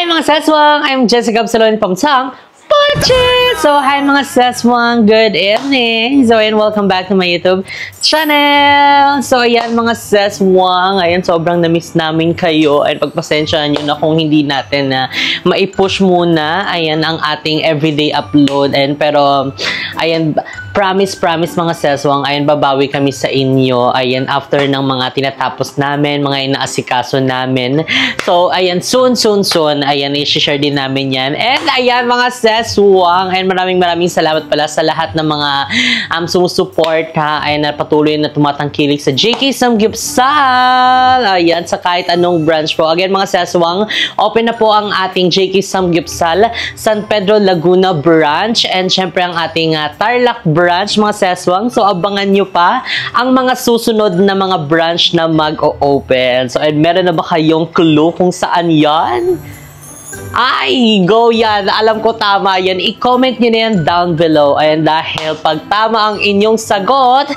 Hi mga seswang! I'm Jessica Absalon from Tang Pochi! So, hi mga seswang! Good evening! So, ayan, welcome back to my YouTube channel! So, ayan mga seswang! Ayan, sobrang na-miss namin kayo. Ayan, pagpasensyahan nyo na kung hindi natin na mai-push muna. Ayan, ang ating everyday upload. Ayan, pero, ayan, promise mga seswang, ayan, babawi kami sa inyo. Ayan, after ng mga tinatapos namin, mga inaasikaso namin. So, ayan, soon. Ayan, i-share din namin yan. And, ayan, mga seswang, ayan, maraming salamat pala sa lahat ng mga sumusuport, ha. Ayan, na patuloy na tumatangkilik sa JK Samgyupsal. Ayan, sa kahit anong branch po. Again, mga seswang, open na po ang ating JK Samgyupsal San Pedro Laguna branch. And, syempre, ang ating Tarlac branch, mga seswang. So, abangan nyo pa ang mga susunod na mga branch na mag-o-open. So, meron na ba kayong clue kung saan yan? Ay, go yan. Alam ko tama yan. I-comment nyo na yan down below. Ayan, dahil pag tama ang inyong sagot,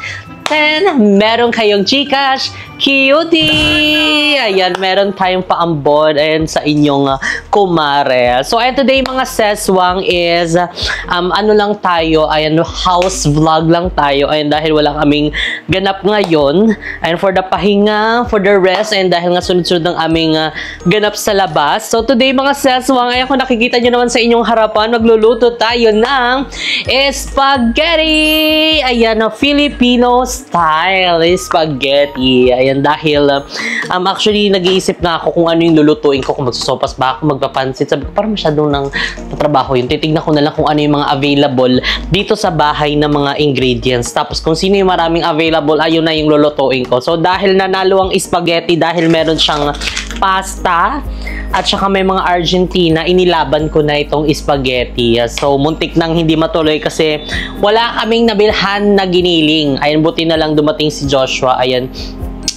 then, meron kayong GCash Cutie! Ayan, meron tayong paambon ayan, sa inyong kumare. So, ayan, today mga seswang is, ano lang tayo, ayan, house vlog lang tayo. Ayan, dahil wala kaming ganap ngayon. Ayan, for the pahinga, for the rest, ayan, dahil nga sunod-sunod ng aming ganap sa labas. So, today mga seswang, ayan, kung nakikita nyo naman sa inyong harapan, magluluto tayo ng spaghetti! Ayan, Filipino style spaghetti. Ayan, dahil actually nag-iisip na ako kung ano yung lulutuin ko, kung magsusopas ba ako, magpapansit. Sabi ko, parang masyadong nang tatrabaho yun. Titignan ko na lang kung ano yung mga available dito sa bahay na mga ingredients. Tapos kung sino yung maraming available, ayun na yung lulutuin ko. So dahil nanalo ang spaghetti, dahil meron siyang pasta at saka may mga Argentina, inilaban ko na itong spaghetti. So muntik nang hindi matuloy kasi wala kaming nabilhan na giniling. Ayan, buti na lang dumating si Joshua. Ayan,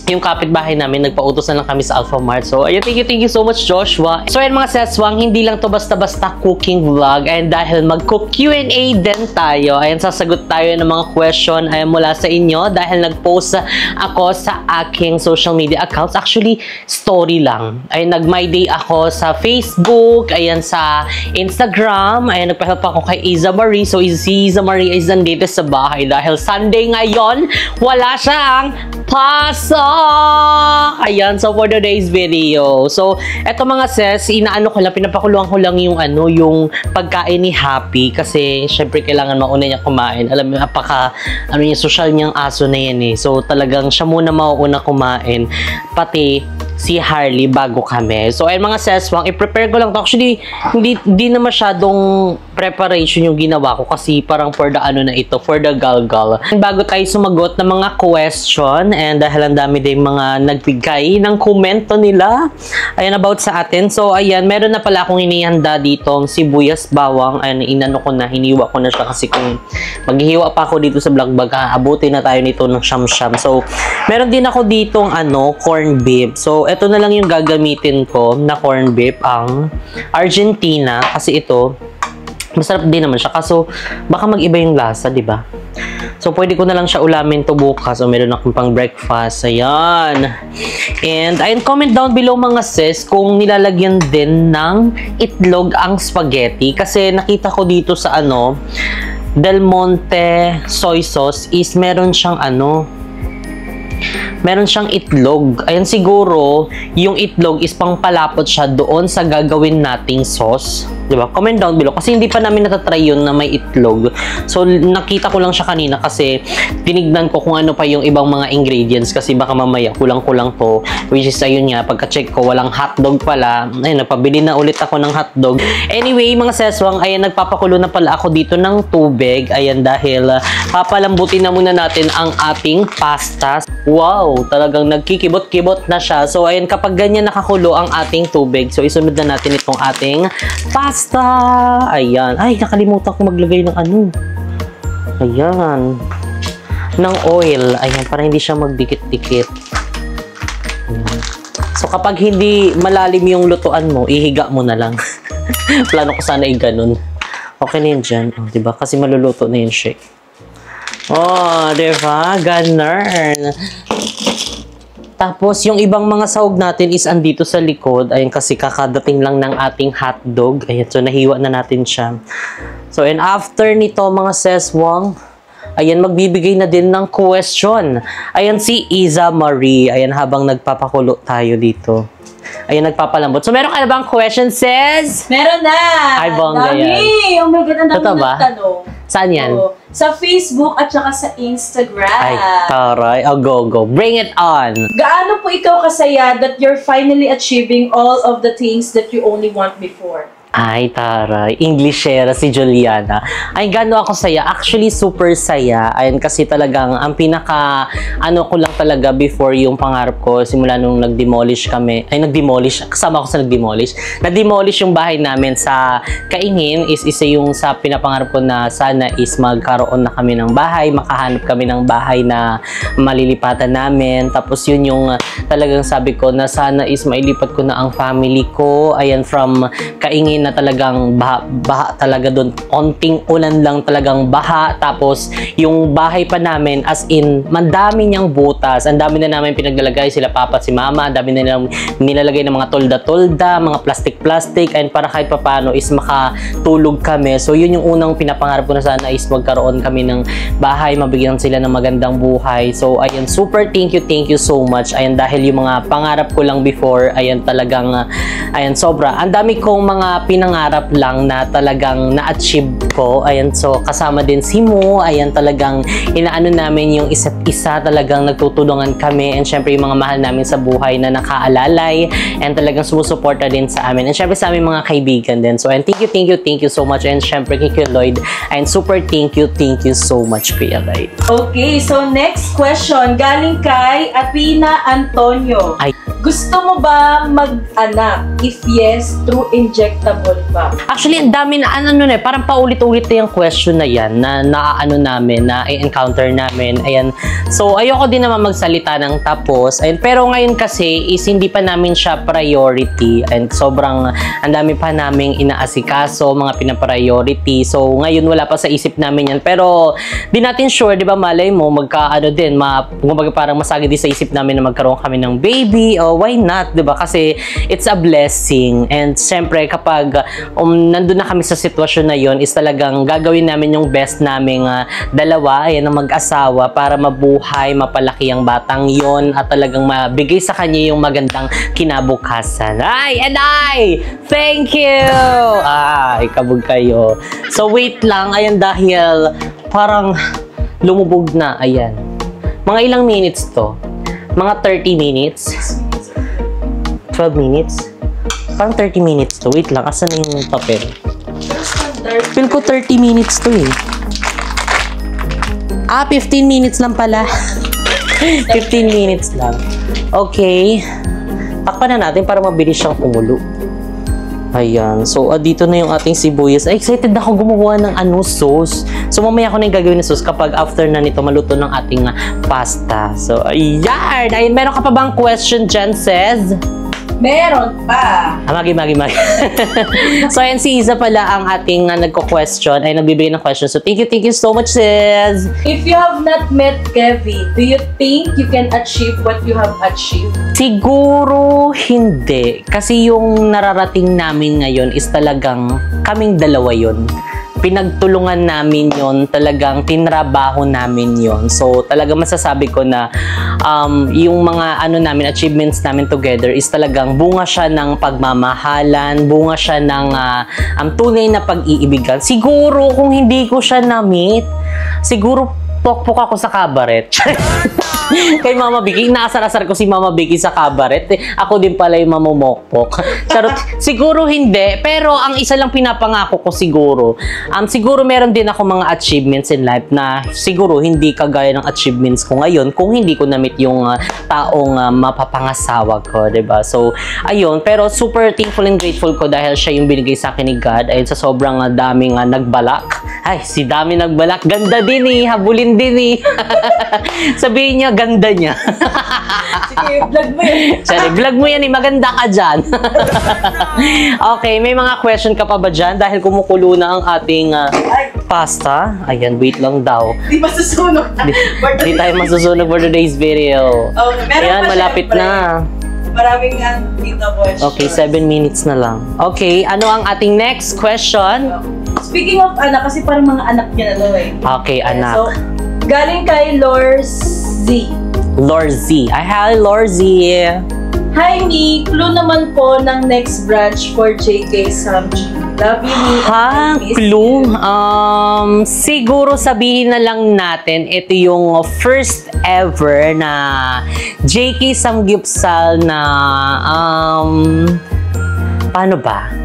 yung kapitbahay namin, nagpautos na lang kami sa Alphamart. So, ayun, thank you so much, Joshua. So, ayun mga seswang, hindi lang to basta-basta cooking vlog. Ayun, dahil mag-cook Q&A din tayo. Ayun, sasagot tayo ng mga question ayun, mula sa inyo. Dahil nag-post ako sa aking social media accounts. Actually, story lang. Ayun, nag-my day ako sa Facebook. Ayun, sa Instagram. Ayun, nagpahelp ako kay Iza Marie. So, si Iza Marie is nandito sa bahay. Dahil Sunday ngayon, wala siyang pasok. Ayan, so for today's video. So, eto mga ses, inaano ko lang, pinapakuluan ko lang yung ano, yung pagkain ni Happy kasi syempre kailangan mauna niya kumain. Alam mo, ano yung social niyang aso na yan eh. So, talagang siya muna mauuna kumain. Pati si Harley bago kami. So, ayun mga seswang, i-prepare ko lang to. Actually, hindi na masyadong preparation yung ginawa ko kasi parang for the ano na ito, for the galgal. Bago tayo sumagot ng mga question, and dahil ang dami din mga nagbigay ng komento nila, ayan, about sa atin. So, ayan, meron na pala akong inihanda ditong sibuyas, bawang. Ayan, inano ko na, hiniwa ko na siya kasi kung maghihiwa pa ako dito sa vlog bag, abutin na tayo nito ng siyam-siyam. So, meron din ako ditong ano, corned beef. So, ito na lang yung gagamitin ko na corned beef, ang Argentina, kasi ito masarap din naman siya, kaso baka mag-iba yung lasa, di ba? So, pwede ko na lang siya ulamin to bukas o meron akong pang breakfast. Ayan. And, ayun, comment down below mga sis kung nilalagyan din ng itlog ang spaghetti. Kasi nakita ko dito sa ano, Del Monte soy sauce is meron siyang ano, meron siyang itlog. Ayan, siguro, yung itlog is pangpalapot siya doon sa gagawin nating sauce. Diba? Comment down below. Kasi hindi pa namin natatry yun na may itlog. So, nakita ko lang siya kanina kasi tinignan ko kung ano pa yung ibang mga ingredients kasi baka mamaya kulang-kulang to. Which is, ayun nga, pagka-check ko, walang hotdog pala. Ayun, nagpabili na ulit ako ng hotdog. Anyway, mga seswang, ayan, nagpapakulo na pala ako dito ng tubig. Ayan, dahil papalambutin na muna natin ang ating pasta. Wow! Talagang nagkikibot-kibot na siya. So, ayun, kapag ganyan nakakulo ang ating tubig, so, isunod na natin itong ating pasta. Ayan. Ay, nakalimutan ko maglagay ng ano. Ayan. Ng oil. Ayan, para hindi siya magdikit-dikit. So, kapag hindi malalim yung lutuan mo, ihiga mo na lang. Plano ko sana i-ganon. Okay na yun dyan. Oh, diba? Kasi maluluto na yun siya. Oh, diba? Ganun. Tapos, yung ibang mga sahog natin is andito sa likod. Ayun, kasi kakadating lang ng ating hotdog. Ayan, so nahiwa na natin siya. So, and after nito, mga seswang, ayan, magbibigay na din ng question. Ayan, si Iza Marie. Ayan, habang nagpapakulo tayo dito. Ayan, nagpapalambot. So, meron ka na bang question, sis? Meron na! Ay, bongga yan. Dami! Oh my God, ang dami Totoo ba? nagtanong. Saan yan? Oo. Sa Facebook at saka sa Instagram. Ay, taray. Oh, go. Bring it on. Gaano po ikaw kasaya that you're finally achieving all of the things that you only want before? Ay, taray. Englishera si Juliana. Ay, gano'n ako saya. Actually, super saya. Ayun, kasi talagang ang pinaka, ano ko lang talaga before yung pangarap ko, simula nung nag-demolish kami. Ay, nag-demolish. Kasama ako sa nag-demolish. Na-demolish yung bahay namin sa Kaingin is isa yung sa pinapangarap ko na sana is magkaroon na kami ng bahay, makahanap kami ng bahay na malilipatan namin. Tapos yun yung talagang sabi ko na sana is mailipat ko na ang family ko. Ayan, from Kaingin na talagang baha talaga doon. Onting ulan lang talagang baha. Tapos, yung bahay pa namin, as in, mandami niyang butas. Ang dami na namin pinaglalagay, sila papa at si mama. Ang dami na nilang nilalagay ng mga tolda-tolda, mga plastic-plastic, and para kahit papano is makatulog kami. So, yun yung unang pinapangarap ko na sana is magkaroon kami ng bahay, mabigyan sila ng magandang buhay. So, ayun, super thank you so much. Ayun, dahil yung mga pangarap ko lang before, ayun, talagang, ayun, sobra. Ang dami kong mga pinangarap lang na talagang na-achieve ko. Ayan, so kasama din si Mo. Ayan, talagang inaano namin yung isa't isa. Talagang nagtutulungan kami. And syempre yung mga mahal namin sa buhay na nakaalalay. And talagang sumusuporta din sa amin. And syempre sa aming mga kaibigan din. So, and thank you so much. And syempre kay Lloyd. And super thank you so much, Kuya Lloyd. Okay, so next question. Galing kay Athena Antonio. Ay. Gusto mo ba mag-anak? If yes, through injectable ba? Actually, ang dami na, parang paulit-ulit na yung question na yan, na naaano namin, na i-encounter namin. Ayan. So, ayoko din naman magsalita ng tapos. Ayan. Pero ngayon kasi, is hindi pa namin siya priority. And sobrang, ang dami pa naming inaasikaso, mga pinapriority. So, ngayon wala pa sa isip namin yan. Pero, di natin sure, di ba, malay mo, parang masagid din sa isip namin na magkaroon kami ng baby. O, why not, di ba? Kasi, it's a blessing. And, syempre, kapag nandun na kami sa sitwasyon na yon, is talagang gagawin namin yung best naming dalawa, ayan, ang mag-asawa, para mabuhay, mapalaki ang batang yon, at talagang mabigay sa kanya yung magandang kinabukasan. Ay! Thank you! Ay, kabog kayo. So, wait lang. Ayan, dahil parang lumubog na. Ayan. Mga ilang minutes to? Mga 30 minutes? 12 minutes? Parang 30 minutes to. Wait lang, asan na yung papel? Feel ko 30 minutes to eh. 15 minutes lang pala. 15 minutes lang. Okay. Takpan na natin para mabilis siyang kumulo. Ayan. So, dito na yung ating sibuyas. Ay, excited ako gumawa ng sauce. So, mamaya ko na yung gagawin na sauce kapag after na nito maluto ng ating pasta. So, ayan. Ayun, meron ka pa bang question dyan, sis? Meron pa. Magi. So, ayan, si Iza pala ang ating nagko-question, ay nagbibigay ng question. So, thank you so much, sis. If you have not met Kevin, do you think you can achieve what you have achieved? Siguro hindi. Kasi yung nararating namin ngayon is talagang kaming dalawa yun. Pinagtulungan namin yon, talagang tinrabaho namin yon. So, talagang masasabi ko na yung mga achievements namin together is talagang bunga siya ng pagmamahalan, bunga siya ng tunay na pag-iibigan. Siguro kung hindi ko siya na-meet, siguro pokpok ako sa kabaret. Kay Mama Vicky, inaasar-asar ko si Mama Vicky sa kabaret. Ako din pala yung mamumokpok. Charot. Siguro hindi, pero ang isa lang pinapangako ko siguro, siguro meron din ako mga achievements in life na siguro hindi kagaya ng achievements ko ngayon kung hindi ko na-meet yung taong mapapangasawa ko, diba? So, ayun. Pero super thankful and grateful ko dahil siya yung binigay sa akin ni God. Ayun, sa sobrang daming nagbalak. Ay, si dami nagbalak. Ganda din eh. Habulin hindi ni. Sabihin niya, ganda niya. Sige, vlog mo yan. Sorry, vlog mo yan eh. Maganda ka dyan. Okay, may mga question ka pa ba dyan? Dahil kumukulo na ang ating pasta. Ayan, wait lang daw. Di masusunog. Hindi tayo masusunog for today's video. Okay, meron Ayan, pa malapit syempre. na. Maraming dito question. Okay, 7 minutes na lang. Okay, ano ang ating next question? Speaking of anak, kasi parang mga anak niya na eh. Okay, anak. So, galing kay Lors Z. Lorzi. Hi, Lorzi. Hi, me. Clue naman po ng next branch for JK Samji. Love you, me. Ha? Clue? Siguro sabihin na lang natin, ito yung first ever na JK Samgyupsal na, paano ba?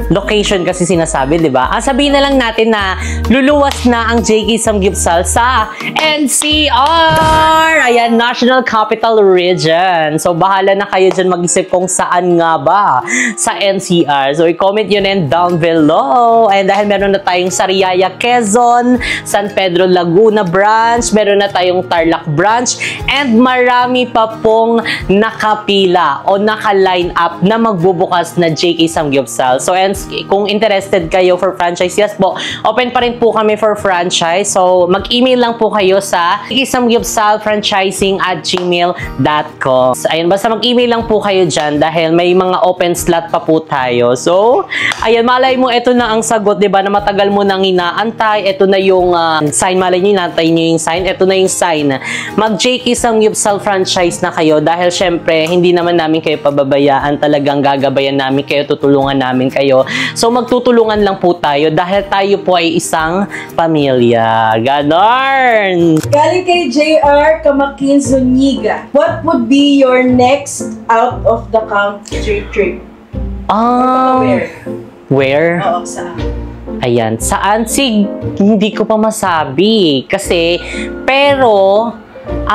Location kasi sinasabi, di ba? Sabihin na lang natin na luluwas na ang JK Samgyupsal sa NCR! Ayan, National Capital Region. So, bahala na kayo dyan mag-isip kung saan nga ba sa NCR. So, i-comment yun and down below. And dahil meron na tayong Sariaya, Quezon, San Pedro, Laguna branch, meron na tayong Tarlac branch, and marami pa pong nakapila o naka-line up na magbubukas na JK Samgyupsal. So, and kung interested kayo for franchise, yes po, open pa rin po kami for franchise. So, mag-email lang po kayo sa samgyupsalfranchising@gmail.com. Ayun, basta mag-email lang po kayo dyan dahil may mga open slot pa po tayo. So, ayun, malay mo, ito na ang sagot, diba, na matagal mo nang inaantay. Ito na yung sign, malay nyo, inaantay nyo yung sign. Ito na yung sign. Mag-JK Samgyupsal franchise na kayo dahil syempre, hindi naman namin kayo pababayaan. Talagang gagabayan namin kayo, tutulungan namin kayo. So, magtutulungan lang po tayo dahil tayo po ay isang pamilya. Ganon! Galing kay JR Kamakin Zuniga. What would be your next out of the country trip? Where? Oo, saan? Ayan. Saan? Hindi ko pa masabi. Kasi, pero,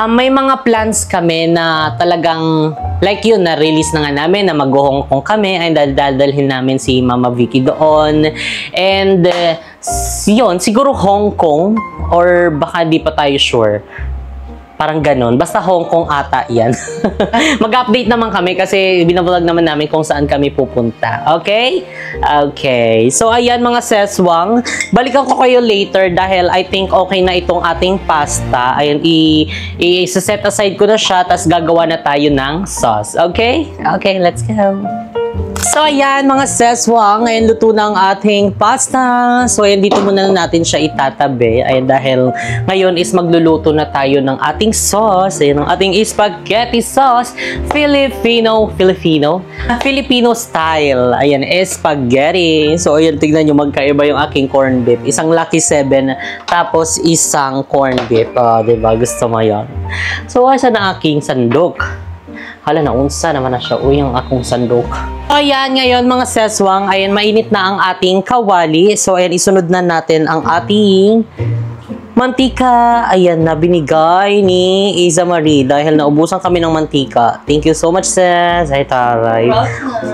may mga plans kami na talagang, like yun, na-release na nga namin na mag-Hong Kong kami, ay dadalhin namin si Mama Vicky doon. And, yun, siguro Hong Kong, or baka di pa tayo sure. Parang ganun. Basta Hong Kong ata yan. Mag-update naman kami kasi binablog naman namin kung saan kami pupunta. Okay? Okay. So, ayan mga seswang. Balikan ko kayo later dahil I think okay na itong ating pasta. Ayan, i-set aside ko na siya tapos gagawa na tayo ng sauce. Okay? Okay, let's go. So, ayan mga seswang, ngayon luto na ang ating pasta. So, ayan, dito muna natin siya itatabi. Ayan, dahil ngayon is magluluto na tayo ng ating sauce. Ayan, ang ating spaghetti sauce. Filipino style. Ayan, spaghetti. So, ayan, tignan nyo, magkaiba yung aking corned beef. Isang Lucky 7, tapos isang corned beef. Diba? Gusto mo yun. So, asa na aking sandok? Hala, naunsa naman na siya. Uy, ang akong sandok. So, ayan, ngayon mga seswang, ayan, mainit na ang ating kawali. So, ayan, isunod na natin ang ating mantika. Ayan, na binigay ni Isa Marie dahil naubusan kami ng mantika. Thank you so much, sis. Ay, taray.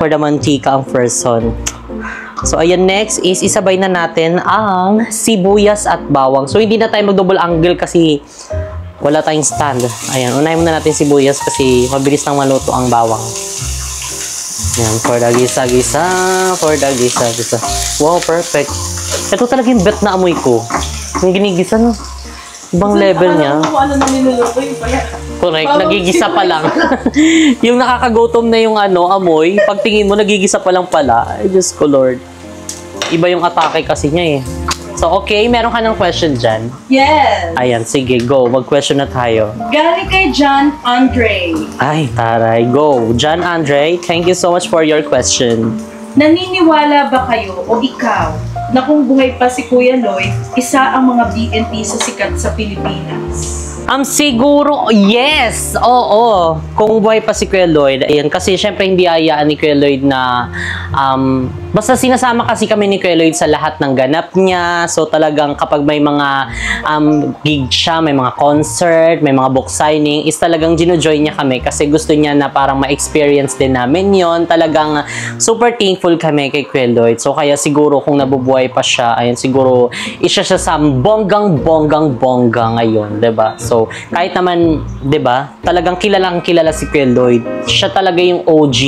For the mantika ang person. So, ayan, next is isabay na natin ang sibuyas at bawang. So, hindi na tayo mag-double angle kasi wala tayong stand. Ayan, unahin muna natin sibuyas kasi mabilis nang maluto ang bawang. Ayan, for the gisa-gisa. For the gisa-gisa. Wow, perfect. Ito talaga yung bet na amoy ko. Yung ginigisa, no? Ibang level niya. Ano na niluluto yung pala. Correct, nagigisa pa lang. Yung nakakagutom na yung amoy, pagtingin mo, nagigisa pa lang pala. Ay, Diyos ko, Lord. Iba yung atake kasi niya eh. So, okay, meron ka ng question dyan? Yes. Ayan, sige, go. Mag-question na tayo. Galing kay John Andre. Ay, taray. Go. John Andre, thank you so much for your question. Naniniwala ba kayo o ikaw na kung buhay pa si Kuya Lloyd, isa ang mga BNT sa sikat sa Pilipinas? Siguro, yes! Oo. Kung buhay pa si Kuya Lloyd, ayan, kasi syempre hindi ayaan ni Kuya Lloyd na, basta sinasama kasi kami ni Kuya Lloyd sa lahat ng ganap niya. So talagang kapag may mga gig siya, may mga concert, may mga book signing, is talagang ginojoy niya kami kasi gusto niya na parang ma-experience din namin yon. Talagang super thankful kami kay Kuya Lloyd. So kaya siguro kung nabubuhay pa siya, ayan, siguro isa siya sa bonggang-bonggang-bongga ngayon, 'di ba? So kahit naman, 'di ba, talagang kilalang kilala si Kuya Lloyd. Siya talaga yung OG.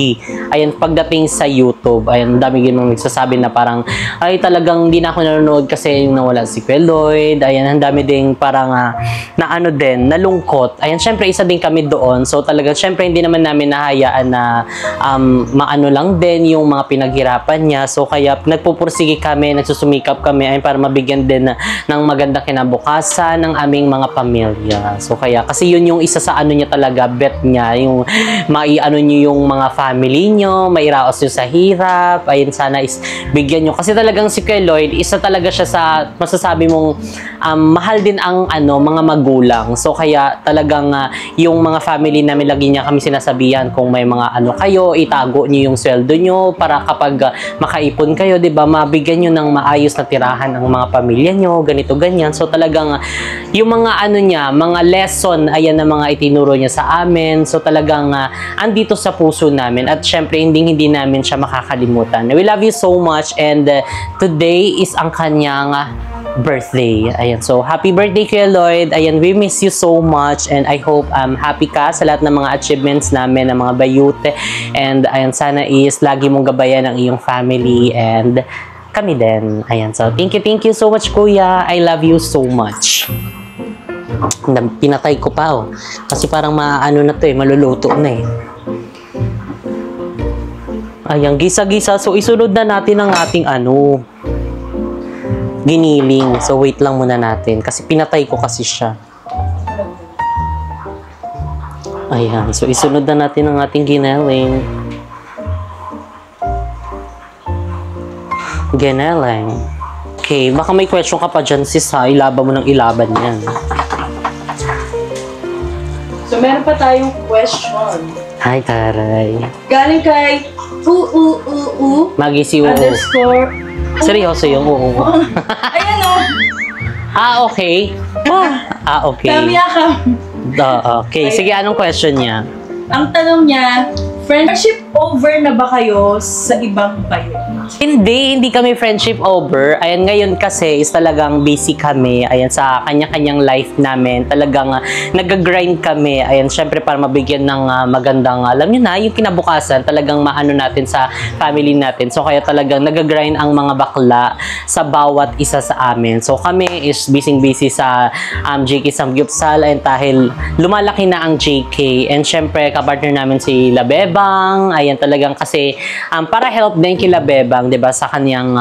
Ayan, pagdating sa YouTube, ayan, dami ginong nagsasabi na parang, ay, talagang hindi na ako nanonood kasi yung nawala si Kuya Lloyd. Ayan, ang dami ding parang, na ano din, nalungkot. Ayan, syempre, isa din kami doon. So talagang, syempre, hindi naman namin nahayaan na, maano lang din yung mga pinaghirapan niya. So kaya, nagpupursige kami, nagsusumikap kami, ayan, para mabigyan din ng magandang kinabukasan ng aming mga pamilya. So kaya, kasi yun yung isa sa ano niya talaga, bet niya, yung maiano niyo yung mga family niyo, mairaos niyo sa hirap, ayun, sana is bigyan niyo. Kasi talagang si Kuya Lloyd, isa talaga siya sa, masasabi mong, mahal din ang ano, mga magulang. So kaya talagang yung mga family namin, lagi niya kami sinasabihan kung may mga ano kayo, itago niyo yung sweldo niyo para kapag makaipon kayo, 'di ba, mabigyan niyo ng maayos na tirahan ang mga pamilya niyo, ganito ganyan. So talagang yung mga ano niya, mga lesson, ayan na mga itinuro niya sa amin. So talagang andito sa puso namin at syempre hindi namin siya makakalimutan. We love you so much and today is ang kanyang birthday. Ayan, so happy birthday Kuya Lloyd. Ayan, we miss you so much and I hope happy ka sa lahat ng mga achievements namin, ng mga bayute, and ayan, sana is lagi mong gabayan ang iyong family and kami din. Ayan, so thank you so much Kuya. I love you so much. Pinatay ko pa, oh. Kasi parang maano na to eh, maluluto na eh. Ayan, gisa-gisa. So isunod na natin ang ating ano, giniling. So wait lang muna natin kasi pinatay ko kasi siya. Ayan, so isunod na natin ang ating giniling. Giniling. Okay, baka may question ka pa dyan sis ha, ilaban mo ng ilaban yan. So, meron pa tayong question. Ay, taray. Galing kay Magisiw. _ Seryoso yung oo. Ayan o. Okay. Okay. Kamiya ka. Okay, sige, anong question niya? Ang tanong niya, friendship over na ba kayo sa ibang bayo? Hindi kami friendship over. Ayan, ngayon kasi is talagang busy kami. Ayan, sa kanya-kanyang life namin. Talagang nag-grind kami. Ayan, syempre para mabigyan ng magandang, alam niyo na, yung kinabukasan, talagang maano natin sa family natin. So, kaya talagang nag-grind ang mga bakla sa bawat isa sa amin. So, kami is busy sa JK Samgyupsal and dahil lumalaki na ang JK. And syempre, kapartner namin si Labebang. Ayan, talagang kasi para help din kila Bebang, 'di ba, sa kanyang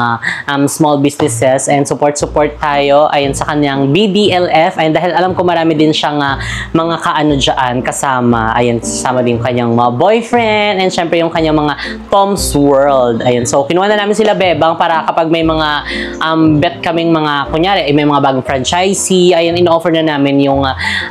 small businesses and support tayo ayan sa kanyang BDLF. And dahil alam ko marami din siyang mga kaano diyan kasama, ayan, kasama din yung kanyang mga boyfriend and syempre yung kanyang mga Tom's World. Ayan, so kinuha na namin sila Bebang para kapag may mga bet kaming mga kunyari may mga bagong franchisee, ayan, in-offer na namin yung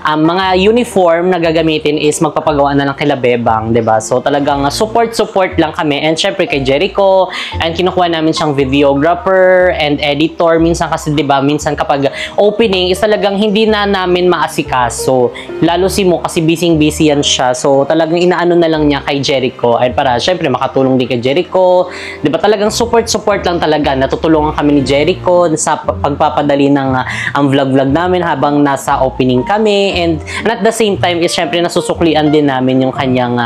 mga uniform na gagamitin is magpapagawa na lang kila Bebang, 'di ba? So talagang support lang kami and syempre kay Jericho, and kinukuha namin siyang videographer and editor minsan kasi 'di ba, minsan kapag opening is talagang hindi na namin maasikaso, lalo si Mo kasi busy yan siya. So talagang inaano na lang niya kay Jericho ay para syempre makatulong din kay Jericho, 'di ba? Talagang support lang talaga. Natutulungan kami ni Jericho sa pagpapadali ng vlog namin habang nasa opening kami, and at the same time is syempre nasusuklian din namin yung kanyang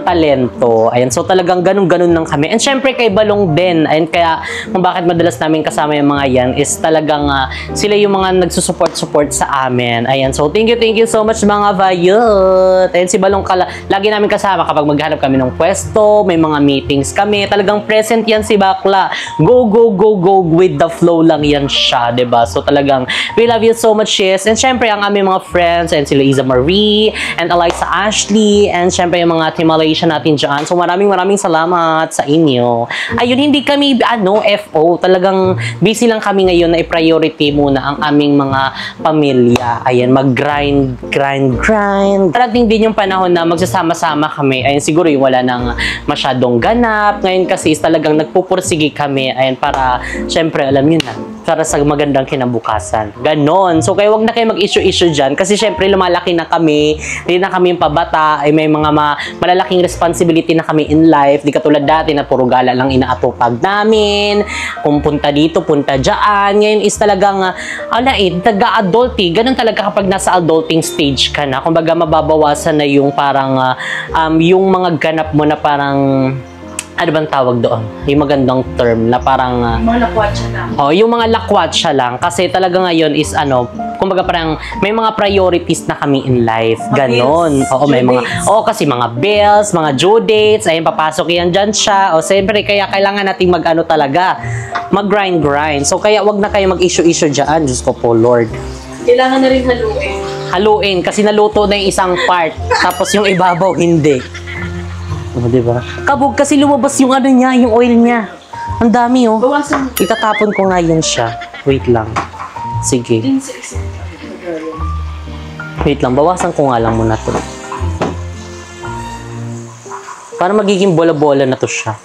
talento. Ayan, so talagang ganun lang kami. And syempre kay Balong din, and kaya kung bakit madalas namin kasama yung mga yan is talagang sila yung mga nagsusupport sa amin. Ayan, so thank you so much mga Vayot. And si Balong lagi namin kasama kapag maghanap kami ng pwesto, may mga meetings kami. Talagang present yan si Bakla. Go with the flow lang yan siya, 'di ba? So talagang we love you so much, yes. And syempre ang aming mga friends and sila Iza Marie and Eliza Ashley and syempre yung mga Team Malaysia natin dyan. So maraming salamat sa inyo. Ayun, hindi hindi kami, FO. Talagang busy lang kami ngayon na i-priority muna ang aming mga pamilya. Ayan, mag-grind. Parating din yung panahon na magsasama-sama kami. Ayan, siguro yung wala nang masyadong ganap. Ngayon kasi is talagang nagpupursige kami. Ayan, para, syempre, alam nyo na, para sa magandang kinabukasan. Ganon. So, kaya wag na kayo mag-issue-issue dyan. Kasi, syempre, lumalaki na kami. Hindi na kami yung pabata. Ay, may mga malalaking responsibility na kami in life. Di katulad dati na puro gala lang inaatupag namin. Kung punta dito, punta dyan. Ngayon is talagang, taga-adulting. Ganon talaga kapag nasa adulting stage ka na. Kumbaga, mababawasan na yung parang, yung mga ganap mo na parang, ano bang tawag doon? Yung magandang term na parang... mga lakwatsa lang. Yung mga lakwatsa lang. Kasi talaga ngayon is kumbaga parang may mga priorities na kami in life. Ganon. Oo, may mga... kasi mga bills, mga due dates, ayun, papasok yan dyan siya. Siyempre, kaya kailangan natin talaga. Mag-grind. So, kaya wag na kayo mag-issue-issue dyan. Diyos ko po, Lord. Kailangan na rin haluin. Kasi naluto na yung isang part. Tapos yung ibabaw, hindi. Diba? Kabog kasi lumabas yung yung oil niya. Ang dami Bawasan mo. Itatapon ko nga yun siya. Wait lang. Sige. Wait lang, bawasan ko nga lang muna to. Para magiging bola-bola na to siya.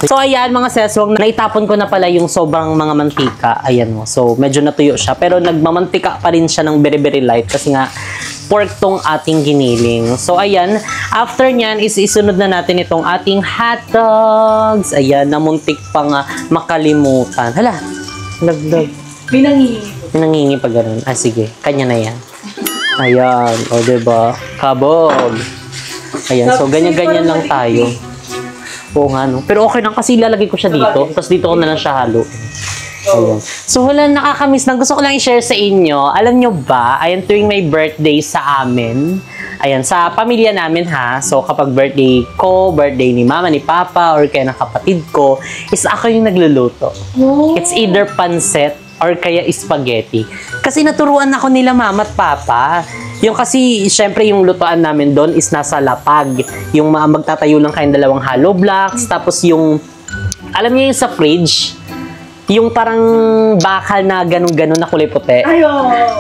So, ayan mga seswang, naitapon ko na pala yung sobrang mga mantika. Ayan mo. So, medyo natuyo siya. Pero nagmamantika pa rin siya ng very light kasi nga, pork tong ating giniling. So, ayan. After nyan, isunod na natin itong ating hot dogs. Ayan, namuntik pang makalimutan. Hala, laglag. Pinangingi pa ganun. Sige. Kanya na yan. Ayan. Diba? Kabog. Ayan. So, ganyan-ganyan lang tayo. Oo nga, no? Pero okay lang kasi ilalagay ko siya dito. Tapos dito ko na lang siya halo. Ayan. So, wala, nakakamiss lang. Gusto ko lang i-share sa inyo. Alam nyo ba, ayan, tuwing may birthday sa amin, ayan, sa pamilya namin ha, so kapag birthday ko, birthday ni mama, ni papa, or kaya ng kapatid ko, is ako yung nagluluto. It's either pancit or kaya spaghetti. Kasi naturuan ako nila mama at papa. Yung kasi, syempre yung lutuan namin doon is nasa lapag. Yung magtatayo lang kayong dalawang hollow blocks, tapos yung, alam niyo yung sa fridge, yung parang bakal na ganun-ganun na kulay puti.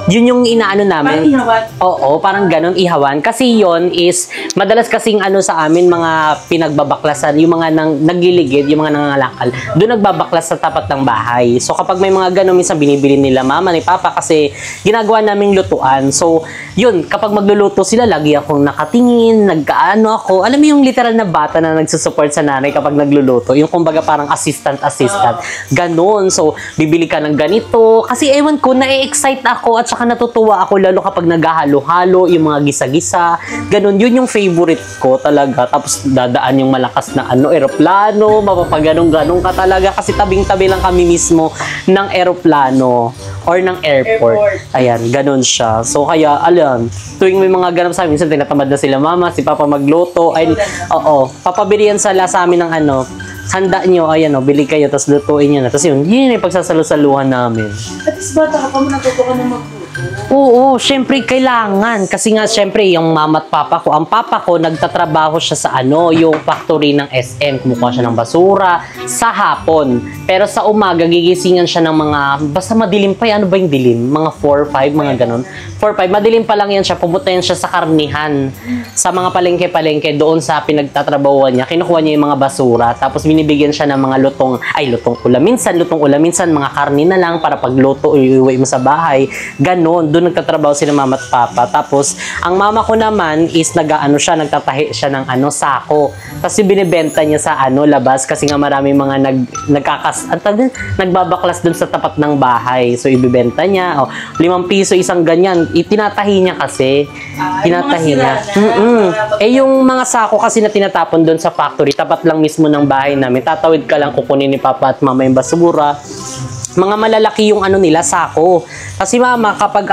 Yun yung inaano namin. Parang ihawan? Oo, parang ganun ihawan. Kasi yon is, madalas kasing sa amin, mga pinagbabaklasan, yung mga nagliligid, yung mga nangangalakal, doon nagbabaklas sa tapat ng bahay. So, kapag may mga ganun, minsan binibili nila mama ni papa kasi ginagawa naming lutuan. So, yun, kapag magluluto sila, lagi akong nakatingin, nagkaano ako. Alam mo yung literal na bata na nagsusupport sa nanay kapag nagluluto. Yung kumbaga parang assistant. Ganun. So, bibili ka ng ganito. Kasi ewan ko, na-excite ako at saka natutuwa ako lalo kapag naghahalo-halo, yung mga gisa-gisa. Ganun, yun yung favorite ko talaga. Tapos, dadaan yung malakas na eroplano, mapapaganong-ganong ka talaga. Kasi tabing-tabi lang kami mismo ng eroplano or ng airport. Ayan, ganun siya. So, kaya, alam, tuwing may mga ganap sa amin, minsan tinatamad na sila mama, si papa magluto. Ay, papabili yan sa amin ng handa nyo, ayan bili kayo, tapos lutuin nyo na. Tapos yun yung pagsasalo-saluhan namin. At least bata ka pa mo, natuto ka na magluto. Oo, syempre kailangan. Kasi nga, syempre, yung mama at papa ko, ang papa ko, nagtatrabaho siya sa yung factory ng SM. Kumukuha siya ng basura sa hapon. Pero sa umaga, gigisingan siya ng mga, basta madilim pa, ano ba yung dilim? Mga 4, 5, mga ganun. 4, 5, madilim pa lang yan siya. Pumunta yan siya sa karnihan. Sa mga palengke-palengke, doon sa pinagtatrabahuan niya, kinukuha niya yung mga basura. Tapos binibigyan siya ng mga lutong ulam. Minsan, minsan mga karni na lang para pagluto, iuwi mo sa bahay. Ganon, doon nagtatrabaho sila mama at papa. Tapos, ang mama ko naman is nagtatahi siya ng sako. Tapos yung binibenta niya sa labas kasi nga marami mga nagbabaklas doon sa tapat ng bahay. So, ibibenta niya. 5 piso isang ganyan. Itinatahi niya kasi. Tinatahi niya. Yung mga sako kasi na tinatapon doon sa factory, tapat lang mismo ng bahay namin. Tatawid ka lang, kukunin ni papa at mama yung basura. Mga malalaki yung nila, sako. Kasi mama, kapag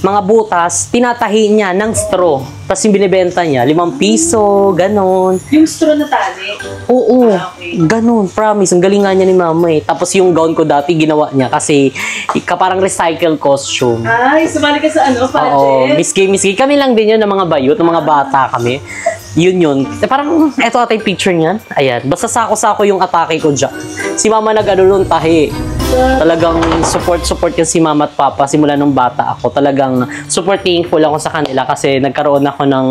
mga butas, tinatahi niya ng straw. Tapos yung binibenta niya, 5 piso, ganon. Yung straw na tali? Oo, ganon, promise. Ang galing nga niya ni mama Tapos yung gown ko dati, ginawa niya kasi parang recycle costume. Ay, sumali ka sa pageant? Oo, miski. Kami lang din yun ng mga bayot, ng mga bata kami. Yun. Parang, eto ata yung picture niyan. Ayan. Basta sako-sako yung atake ko dyan. Si mama nag-ano nun, tahi. Talagang support yung si mama at papa simula nung bata ako. Talagang super thankful ako sa kanila kasi nagkaroon ako ng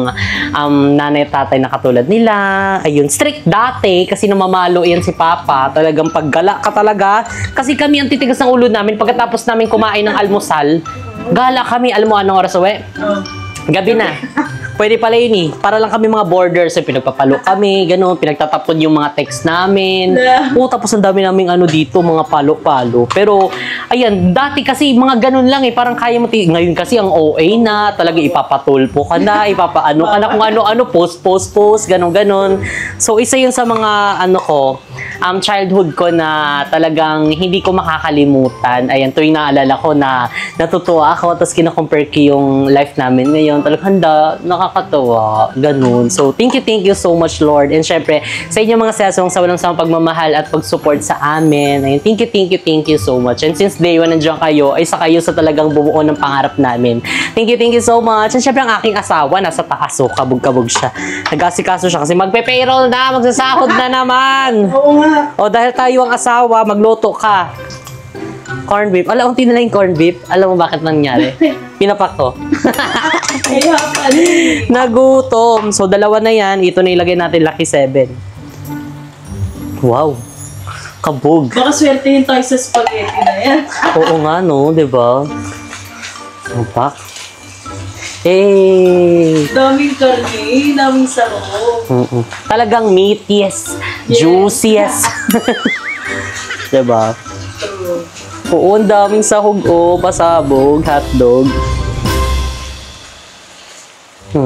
nanay at tatay na katulad nila. Ayun, strict dati kasi namamalo yan si papa. Talagang paggala ka talaga. Kasi kami ang titigas ng ulo namin pagkatapos namin kumain ng almusal. Gala kami, alam mo anong oras uwi? Gabi na. Pwede pala yun eh. Para lang kami mga borders. Pinagpapalo kami, gano'n. Pinagtatapon yung mga text namin. Tapos ang dami naming ano dito, mga palo-palo. Pero, ayan, dati kasi mga gano'n lang eh. Parang kaya mo, ngayon kasi ang OA na, talaga ipapatulpo ka na, ipapaano ka na kung ano-ano, post, gano'n. So, isa yun sa mga, childhood ko na talagang hindi ko makakalimutan. Ayan, tuwing naalala ko na natutuwa ako, tapos kinakompare ko yung life namin ngayon. Talagang nakakatawa. Ganun. So, thank you so much, Lord. And syempre, sa inyo mga sesong sa walang samang pagmamahal at pag-support sa amin. Ayun, thank you so much. And since day 1 nandiyan kayo, ay sa kayo sa talagang bumuo ng pangarap namin. Thank you so much. And syempre, ang aking asawa, nasa taas. So, kabog-kabog siya. Nag-asikaso siya kasi magpe-payroll na, magsasahod na naman. Oo nga. O, dahil tayo ang asawa, magluto ka. Corn beef. Alam, unti na lang yung corn beef. Alam mo bakit nangyari? Pinapak ko. Kaya pala. Nagutom. So, dalawa na yan. Ito na ilagay natin, Lucky 7. Wow. Kabog. Baka swertehin tayo sa spaghetti na yan. Oo nga, no? Diba? Pinapak. Eh. Daming karne, daming sarong. Talagang meat, yes. Juicy, yes. Diba? Oo, ang daming sahog, pasabog, hotdog.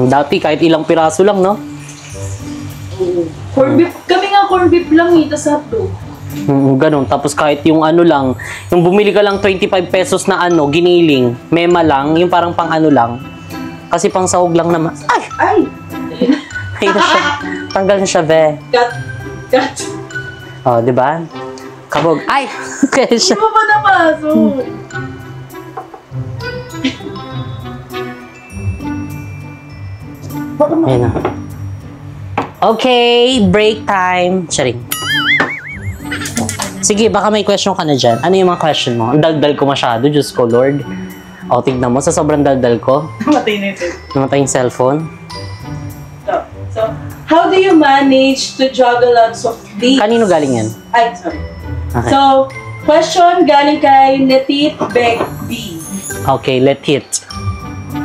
Dati kahit ilang piraso lang, no? Oo. Corn beef, kami nga corn beef lang tas hotdog. Ganun. Tapos kahit yung ano lang, yung bumili ka lang 25 pesos na giniling, mema lang, yung parang pang ano lang. Kasi pang sahog lang naman. Ay! Ay! Ay na siya. Tanggal na siya, be. Cut. Oh, di ba? Kabog. Ay! Kaya siya. Di ba napasok? Ayun na. Okay, break time. Charing. Sige, baka may question ka na dyan. Ano yung mga question mo? Ang daldal ko masyado, Diyos ko, Lord. O, tignan mo, sa sobrang daldal ko. Namatay na ito. Namatay yung cellphone. So, how do you manage to juggle lots of things? Kanino galing yan? Ay, sorry. Okay. So, question galing kay Netit Beck B. Okay, let it.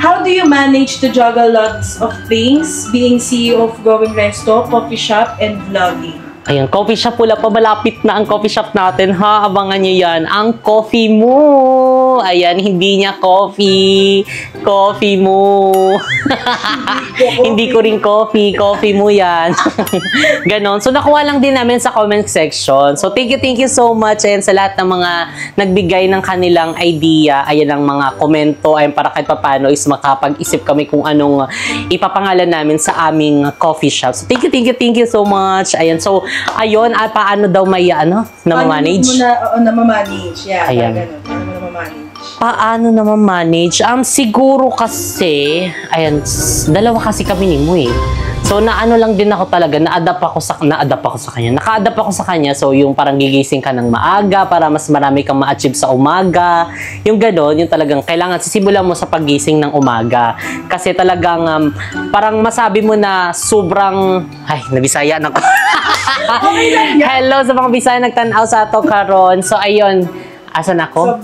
How do you manage to juggle lots of things, being CEO of Going Resto, coffee shop, and vlogging? Ayan, coffee shop wala pa. Malapit na ang coffee shop natin, ha? Abangan nyo yan. Ang coffee mo. Ayan, hindi niya coffee. Coffee mo. Hindi ko rin coffee. Coffee mo yan. Ganon. So, nakuha lang din namin sa comment section. So, thank you so much. Ayan, sa lahat ng mga nagbigay ng kanilang idea. Ayan ang mga komento. Ayan, para kahit papano is makapag-isip kami kung anong ipapangalan namin sa aming coffee shop. So, thank you so much. Ayan, so, ayun, paano daw may namamanage? Paano mo namamanage? Yeah, ayan. Ganun. Paano mo namamanage? Paano namamanage? Siguro kasi, ayan, dalawa kasi kami ni Mo eh. So, naano lang din ako talaga, na-adapt ako sa kanya. Naka-adapt ako sa kanya, so yung parang gigising ka ng maaga para mas marami kang ma-achieve sa umaga. Yung gano'n, yung talagang kailangan sisimulan mo sa paggising ng umaga. Kasi talagang parang masabi mo na sobrang, ay, nabisaya na ko. Hello sa mga Bisaya nagtanaw sa ato karon. So, ayun, asan ako?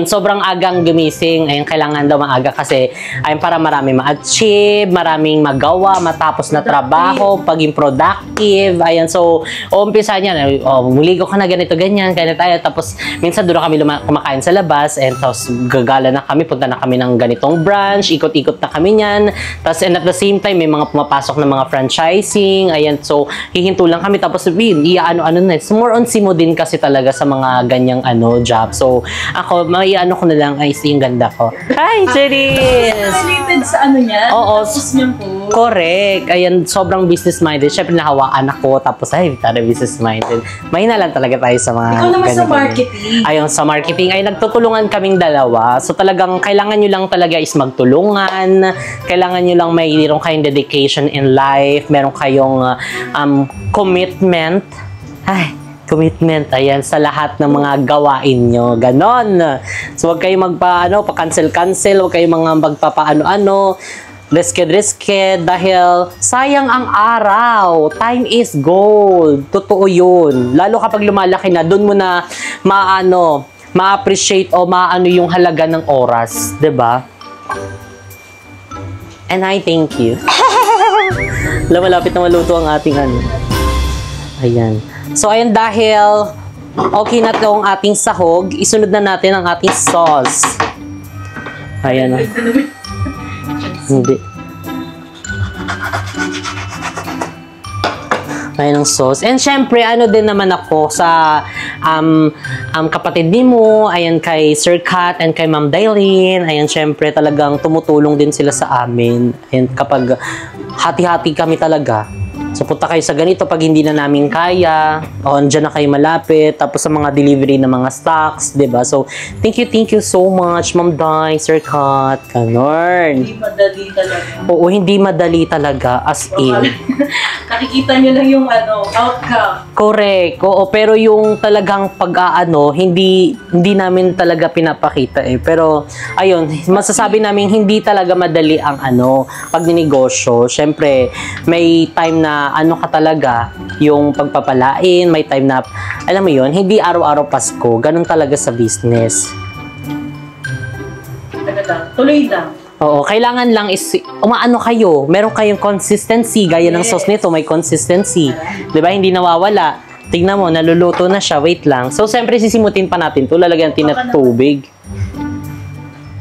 Sobrang agang gumising. Ayun, kailangan daw maaga kasi ayun, para marami ma-achieve, maraming magawa, matapos na trabaho, paging productive. Ayun, so, umpisa niya, muligo ka na ganito, ganyan, kaya tayo. Tapos, minsan doon kami kumakain sa labas, and tapos gagala na kami, punta na kami ng ganitong branch, ikot-ikot na kami niyan. Tapos, and at the same time, may mga pumapasok na mga franchising. Ayun, so, hihinto lang kami. Tapos, na. So, more on simo din kasi talaga sa mga ganyang job. So, ako, may ano ko na lang, ay, yung ganda ko. Hi, Cherise! Related sa ano niya? Oo. Tapos niya po. Correct. Ayan, sobrang business-minded. Siyempre, nahawaan ako. Tapos, ay, tara, business-minded. Mahina lang talaga tayo sa mga... Ikaw naman sa ganyan. marketing. Ayun, sa marketing ay nagtutulungan kaming dalawa. So talagang kailangan nyo lang talaga is magtulungan. Kailangan nyo lang mayroon kayong dedication in life. Meron kayong commitment. Ay, commitment. Ayan, sa lahat ng mga gawain nyo. Ganon. So huwag kayong pa-cancel-cancel. Huwag kayong mga magpapaano-ano. Risked dahil sayang ang araw. Time is gold. Totoo yun. Lalo kapag lumalaki na, dun mo na ma-appreciate o maano yung halaga ng oras. 'Di ba? And I thank you. Malapit na maluto ang ating ano. Ayan. So, ayan, dahil okay na itong ating sahog, isunod na natin ang ating sauce. Ayan na. Hindi. Ayan ang sauce. And syempre, ano din naman ako sa kapatid ni mo, ayan kay Sir Kat and kay Ma'am Dailin. Ayan, syempre talagang tumutulong din sila sa amin. Ayan, kapag hati-hati kami talaga. So, punta kayo sa ganito pag hindi na namin kaya. O, andyan na kayo malapit. Tapos sa mga delivery ng mga stocks, diba? So, thank you so much, Ma'am Dai, Sir Kat, Kanorn. Hindi madali talaga. Oo, hindi madali talaga, as in. Nakikita nyo lang yung outcome. Correct. Oo, pero yung talagang pag-aano, hindi namin talaga pinapakita eh. Pero, ayun, masasabi namin hindi talaga madali ang pagninegosyo. Siyempre, may time na ka talaga, yung pagpapalain, may time na, alam mo yun, hindi araw-araw Pasko, ganun talaga sa business. Tuloy lang. Oo, kailangan lang is, umaano kayo, meron kayong consistency, gaya ng sauce nito, may consistency. Diba, hindi nawawala. Tingnan mo, naluluto na siya, wait lang. So, siyempre, sisimutin pa natin ito, lalagyan natin ng tubig.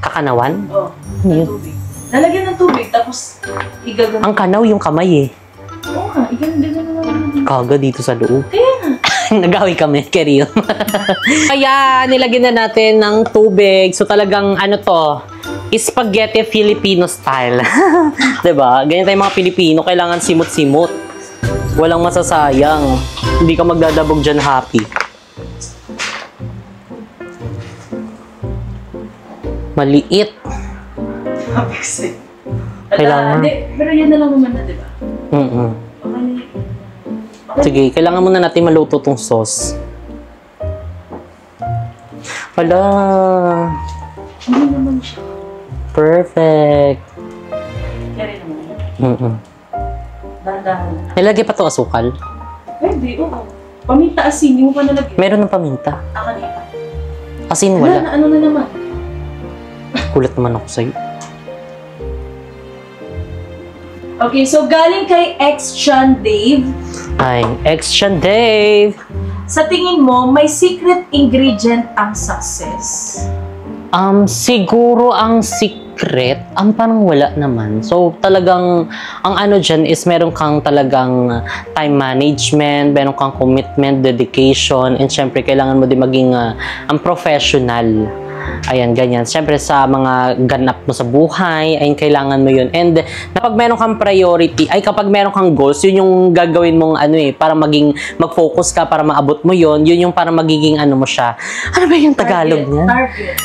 Kakanawan? Oo, Ano yun? tubig. Lalagyan ng tubig, tapos igagawin. Ang kanaw yung kamay eh. Oo nga, igagawin. Kaga dito sa loob. Kaya nga. Nagawi kami, Keril. Kaya, nilagyan na natin ng tubig. So, talagang, spaghetti Filipino style. Diba? Ganyan tayong mga Pilipino, kailangan simot-simot. Walang masasayang. Hindi ka magdadabog dyan happy. Maliit. Kailangan. Pero yan na lang naman na, diba? Sige, kailangan muna natin maluto tong sauce. Wala. Hindi naman siya. Perfect. Kaya rin naman. Dahan-dahan. Nilagay pa to asukal? Pwede, oo. Paminta asin, hindi mo pa nalagyan. Meron ng paminta. Kanina. Asin wala. Ano na naman? Kulat naman ako sa'yo. Okay, so galing kay X-Chan Dave. Ay, X-Chan Dave! Sa tingin mo, may secret ingredient ang success? Siguro ang secret, parang wala naman. So, talagang, ang dyan is meron kang talagang time management, meron kang commitment, dedication, and syempre, kailangan mo din maging professional. Ayan, ganyan. Siyempre, sa mga ganap mo sa buhay, ay kailangan mo yun. And, kapag meron kang priority, kapag meron kang goals, yun yung gagawin mong para mag-focus ka, para maabot mo yun, yun yung para magiging mo siya. Ano ba yung Tagalog niya? Target.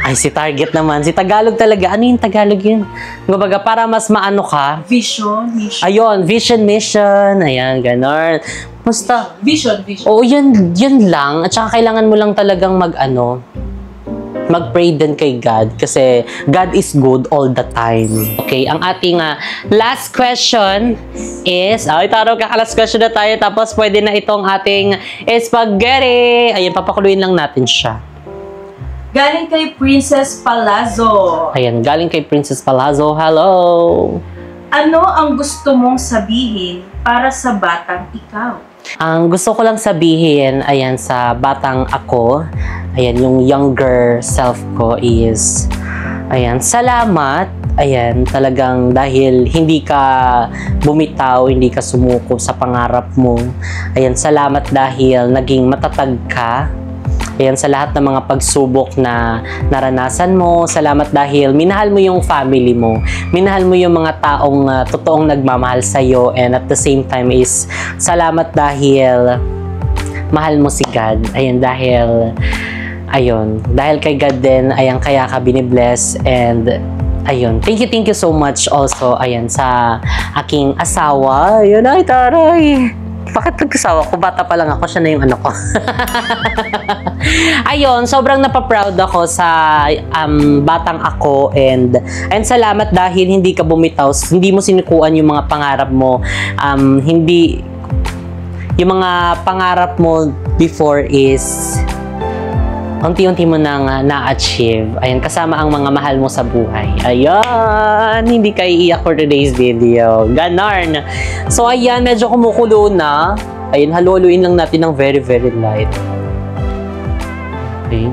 Ay, si target naman. Si Tagalog talaga. Ano yung Tagalog yun? Kumbaga, para mas maano ka. Vision, mission. Ayun, vision, mission. Ayan, ganon. Basta. Vision. Oo, yun lang. At saka kailangan mo lang talagang mag-pray din kay God kasi God is good all the time. Okay, ang ating last question is, last question na tayo, tapos pwede na itong ating spaghetti. Ayan, papakuluin lang natin siya. Galing kay Princess Palazzo. Ayan, galing kay Princess Palazzo. Hello! Ano ang gusto mong sabihin para sa batang ikaw? Ang gusto ko lang sabihin, ayan, sa batang ako, ayan, yung younger self ko is, ayan, salamat, ayan, talagang dahil hindi ka bumitaw, hindi ka sumuko sa pangarap mo, ayan, salamat dahil naging matatag ka, Ayan, sa lahat ng mga pagsubok na naranasan mo. Salamat dahil minahal mo yung family mo. Minahal mo yung mga taong totoong nagmamahal sa'yo. And at the same time is, salamat dahil mahal mo si God. Ayan, dahil kay God din, ayan, kaya ka binibless. And ayun, thank you so much also, ayan, sa aking asawa. Ayun, ay, taray. Bakit nagkasawa ko? Bata pa lang ako, siya na yung ano ko. Ayun, sobrang napaproud ako sa batang ako and salamat dahil hindi ka bumitaw, hindi mo sinukuan yung mga pangarap mo. Yung mga pangarap mo before is unti-unti mo nang na-achieve. Ayan, kasama ang mga mahal mo sa buhay. Ayan, hindi kayo iiyak for today's video. Ganon. So, ayan, medyo kumukulo na. Ayan, haluluin lang natin ng very, very light. Okay.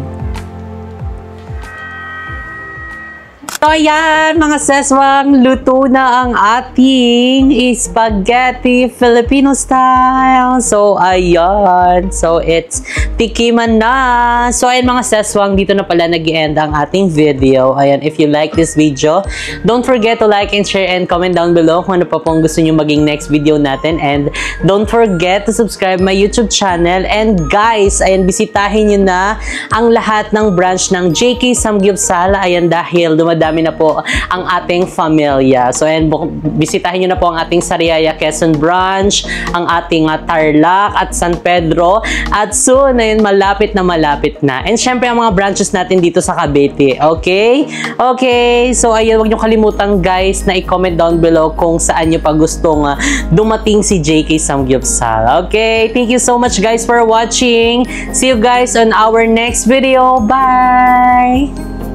So, ayan, mga seswang, luto na ang ating spaghetti Filipino style. So, ayan. So, it's tikiman na. So, ayan, mga seswang, dito na pala nag-end ang ating video. Ayan, if you like this video, don't forget to like and share and comment down below kung ano pa pong gusto nyo maging next video natin. And don't forget to subscribe my YouTube channel. And guys, ayan, bisitahin nyo na ang lahat ng branch ng JK Samgyupsal. Ayan, dahil dumadami na po ang ating familia. So, ayan, bisitahin nyo na po ang ating Sariaya Quezon branch, ang ating Tarlac at San Pedro. At soon, ayun, malapit na. And syempre, ang mga branches natin dito sa Cavite. Okay? Okay. So, ayun, huwag nyo kalimutan, guys, na i-comment down below kung saan nyo pa gustong dumating si JK Samgyupsal. Okay? Thank you so much, guys, for watching. See you guys on our next video. Bye!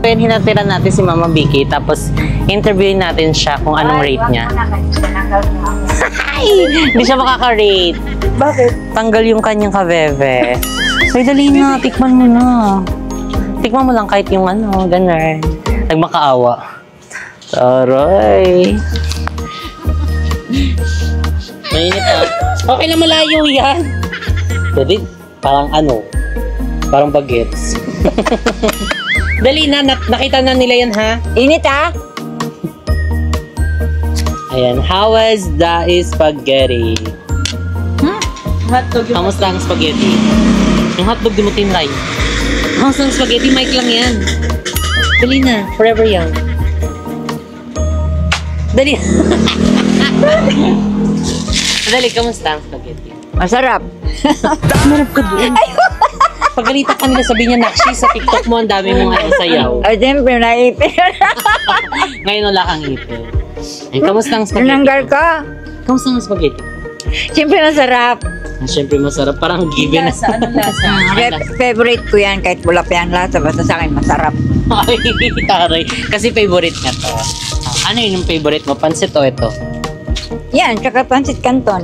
Hinatiran natin si Mama Vicky, tapos interviewin natin siya kung anong rate niya. Ay! Hindi siya makaka-rate. Bakit? Tanggal yung kanyang kabebe. Ay, dali na. Tikman mo na. Tikman mo lang kahit yung ano, ganun. Nagmakaawa. Taray. Mainit ah. Okay na, malayo yan. Dali, parang ano, parang bagets. Dali na, nakita na nila yan, ha? Init ah! Ayan, how was the spaghetti? Hotdog yung Kamusta ang spaghetti? Yung hotdog di mo tinry. Kamusta ang spaghetti? Mike lang yan. Dali na, forever young. Dali. Dali, kamusta ang spaghetti? Masarap! Marap ka doon. Pagalitan kanila, sabi niya, Nakshi, sa TikTok mo, ang dami mong sayaw. Ay, siyempre, naipin. Ngayon wala kang ipin. Ay, kamusta ang spaghetti? Tinanggal ka. Kamusta ang spaghetti? Siyempre, masarap. Siyempre masarap, parang given. lasa. Anong lasa? Favorite ko yan, kahit wala pa yung lasa. Basta sa akin, masarap. Ay, taray. Kasi favorite niya to. Ano yun yung favorite mo? Pansit o ito? Yan, tsaka pancit canton.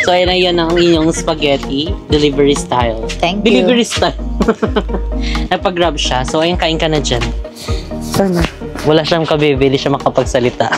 So, ayan na yun ang inyong spaghetti. Delivery style. Thank you. Delivery style. Napag-grab siya. So, ayan, kain ka na dyan. Sana. Wala siyang kabebe, hindi siya makapagsalita.